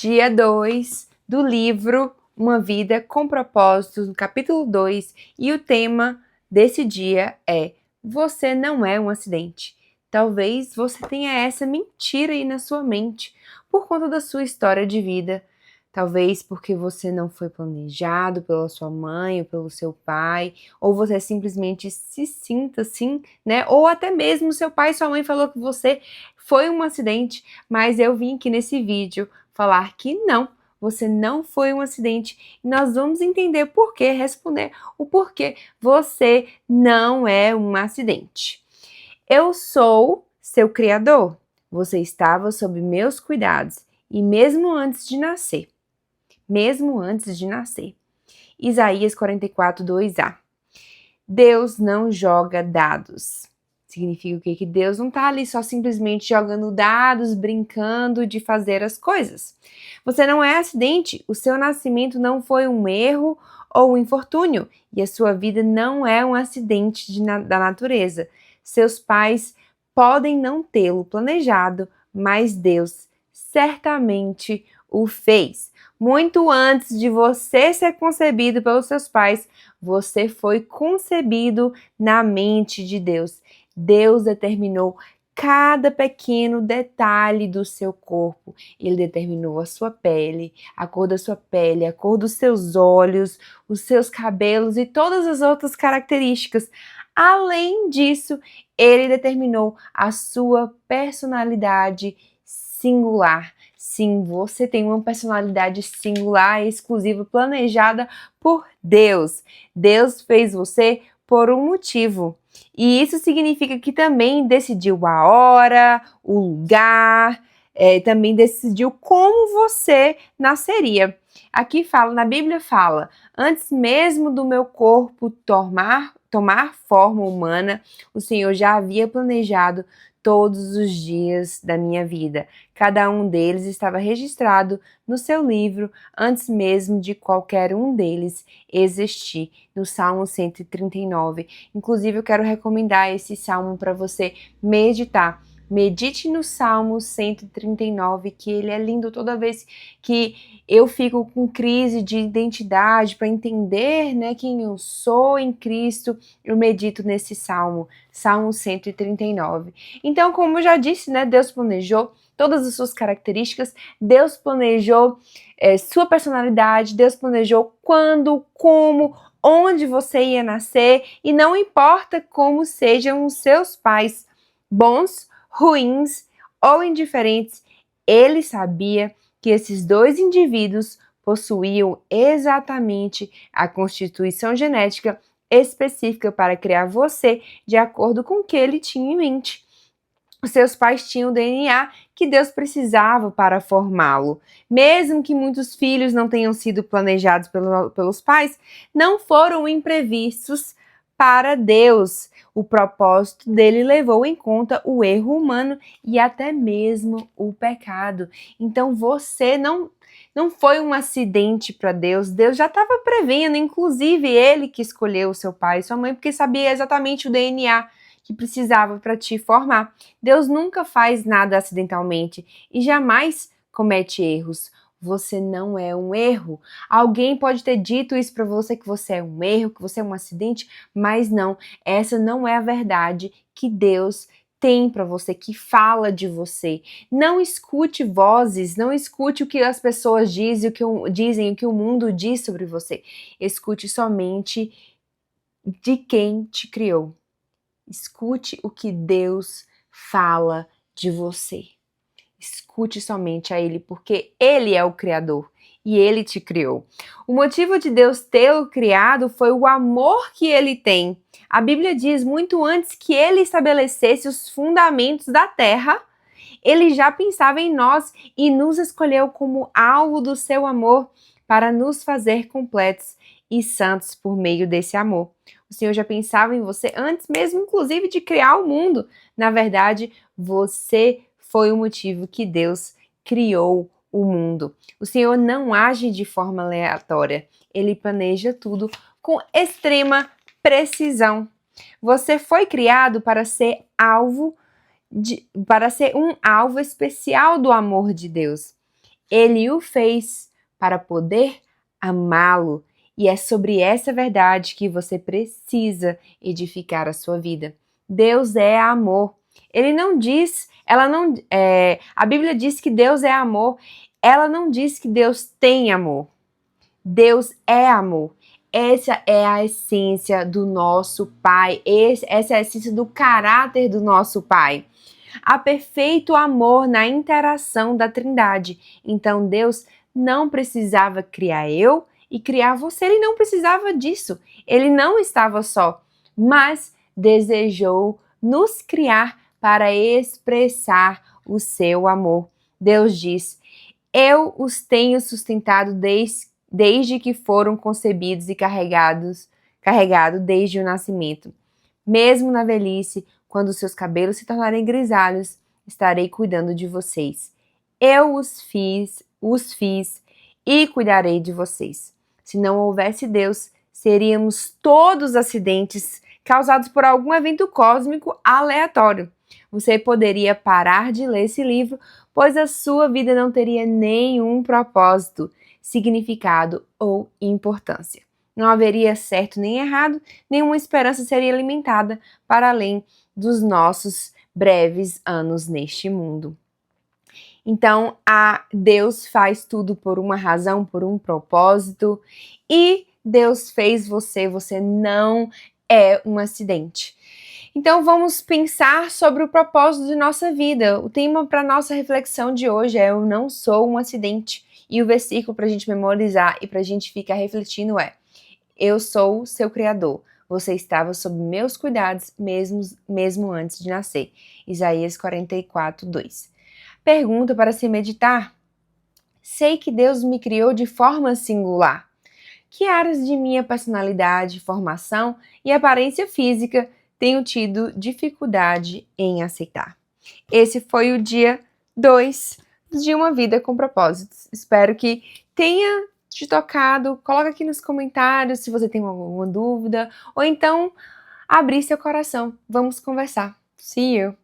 Dia 2 do livro Uma Vida com Propósitos, no capítulo 2, e o tema desse dia é: Você não é um acidente. Talvez você tenha essa mentira aí na sua mente por conta da sua história de vida. Talvez porque você não foi planejado pela sua mãe ou pelo seu pai, ou você simplesmente se sinta assim, né? Ou até mesmo seu pai e sua mãe falou que você foi um acidente, mas eu vim aqui nesse vídeo falar que não, você não foi um acidente. E nós vamos entender por quê, responder o porquê você não é um acidente. Eu sou seu criador. Você estava sob meus cuidados e mesmo antes de nascer. Isaías 44, 2a. Deus não joga dados. Significa o quê? Que Deus não está ali só simplesmente jogando dados, brincando de fazer as coisas. Você não é acidente, o seu nascimento não foi um erro ou um infortúnio, e a sua vida não é um acidente da natureza. Seus pais podem não tê-lo planejado, mas Deus certamente o fez. Muito antes de você ser concebido pelos seus pais, você foi concebido na mente de Deus. Deus determinou cada pequeno detalhe do seu corpo. Ele determinou a sua pele, a cor da sua pele, a cor dos seus olhos, os seus cabelos e todas as outras características. Além disso, ele determinou a sua personalidade singular. Sim, você tem uma personalidade singular, exclusiva, planejada por Deus. Deus fez você por um motivo. E isso significa que também decidiu a hora, o lugar, também decidiu como você nasceria. Aqui fala, na Bíblia fala, antes mesmo do meu corpo tomar forma humana, o Senhor já havia planejado todos os dias da minha vida. Cada um deles estava registrado no seu livro antes mesmo de qualquer um deles existir, no Salmo 139. Inclusive, eu quero recomendar esse salmo para você meditar. Medite no Salmo 139, que ele é lindo. Toda vez que eu fico com crise de identidade para entender, né, quem eu sou em Cristo, eu medito nesse salmo, Salmo 139. Então, como eu já disse, né, Deus planejou todas as suas características, Deus planejou sua personalidade, Deus planejou quando, como, onde você ia nascer, e não importa como sejam os seus pais, bons, ruins ou indiferentes, ele sabia que esses dois indivíduos possuíam exatamente a constituição genética específica para criar você de acordo com o que ele tinha em mente. Os seus pais tinham o DNA que Deus precisava para formá-lo. Mesmo que muitos filhos não tenham sido planejados pelos pais, não foram imprevistos para Deus. O propósito dele levou em conta o erro humano e até mesmo o pecado. Então você não foi um acidente para Deus. Deus já estava prevendo, inclusive ele que escolheu o seu pai e sua mãe, porque sabia exatamente o DNA que precisava para te formar. Deus nunca faz nada acidentalmente e jamais comete erros. Você não é um erro. Alguém pode ter dito isso para você, que você é um erro, que você é um acidente, mas não. Essa não é a verdade que Deus tem para você, que fala de você. Não escute vozes, não escute o que as pessoas dizem, o que o mundo diz sobre você. Escute somente de quem te criou. Escute o que Deus fala de você. Escute somente a Ele, porque Ele é o Criador e Ele te criou. O motivo de Deus tê-lo criado foi o amor que Ele tem. A Bíblia diz, muito antes que Ele estabelecesse os fundamentos da terra, Ele já pensava em nós e nos escolheu como alvo do seu amor para nos fazer completos e santos por meio desse amor. O Senhor já pensava em você antes mesmo, inclusive, de criar o mundo. Na verdade, você foi o motivo que Deus criou o mundo. O Senhor não age de forma aleatória. Ele planeja tudo com extrema precisão. Você foi criado para ser um alvo especial do amor de Deus. Ele o fez para poder amá-lo. E é sobre essa verdade que você precisa edificar a sua vida. Deus é amor. Ele não diz, a Bíblia diz que Deus é amor. Ela não diz que Deus tem amor. Deus é amor. Essa é a essência do nosso Pai. Essa é a essência do caráter do nosso Pai. Há perfeito amor na interação da Trindade. Então Deus não precisava criar eu e criar você. Ele não precisava disso. Ele não estava só, mas desejou nos criar para expressar o seu amor. Deus diz: eu os tenho sustentado desde que foram concebidos e carregado desde o nascimento. Mesmo na velhice, quando seus cabelos se tornarem grisalhos, estarei cuidando de vocês. Eu os fiz e cuidarei de vocês. Se não houvesse Deus, seríamos todos acidentes causados por algum evento cósmico aleatório. Você poderia parar de ler esse livro, pois a sua vida não teria nenhum propósito, significado ou importância. Não haveria certo nem errado, nenhuma esperança seria alimentada para além dos nossos breves anos neste mundo. Então, Deus faz tudo por uma razão, por um propósito, e Deus fez você não é um acidente. Então, vamos pensar sobre o propósito de nossa vida. O tema para nossa reflexão de hoje é: eu não sou um acidente. E o versículo para a gente memorizar e para a gente ficar refletindo é: eu sou seu Criador. Você estava sob meus cuidados mesmo antes de nascer. Isaías 44, 2. Pergunta para se meditar: sei que Deus me criou de forma singular. Que áreas de minha personalidade, formação e aparência física tenho tido dificuldade em aceitar? Esse foi o dia 2 de Uma Vida com Propósitos. Espero que tenha te tocado. Coloca aqui nos comentários se você tem alguma dúvida, ou então abrir seu coração. Vamos conversar. See you!